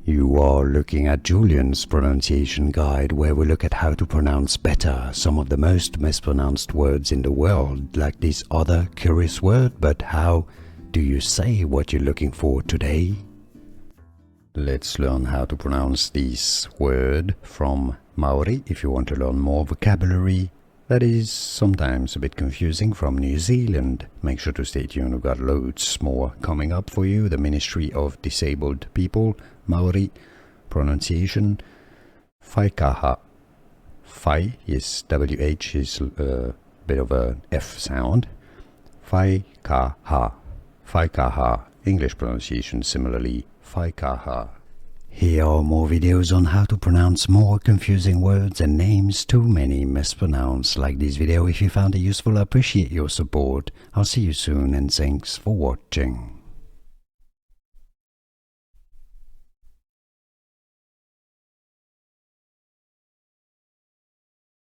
You are looking at Julian's pronunciation guide, where we look at how to pronounce better some of the most mispronounced words in the world, like this other curious word. But how do you say what you're looking for today? Let's learn how to pronounce this word from Maori. If you want to learn more vocabulary that is sometimes a bit confusing from New Zealand, make sure to stay tuned. We've got loads more coming up for you. The Ministry of Disabled People, Maori pronunciation, Whaikaha. Whai is WH is a bit of a F sound. Whaikaha. Whaikaha. English pronunciation similarly, Whaikaha. Here are more videos on how to pronounce more confusing words and names too many mispronounced. Like this video if you found it useful. I appreciate your support. I'll see you soon and thanks for watching.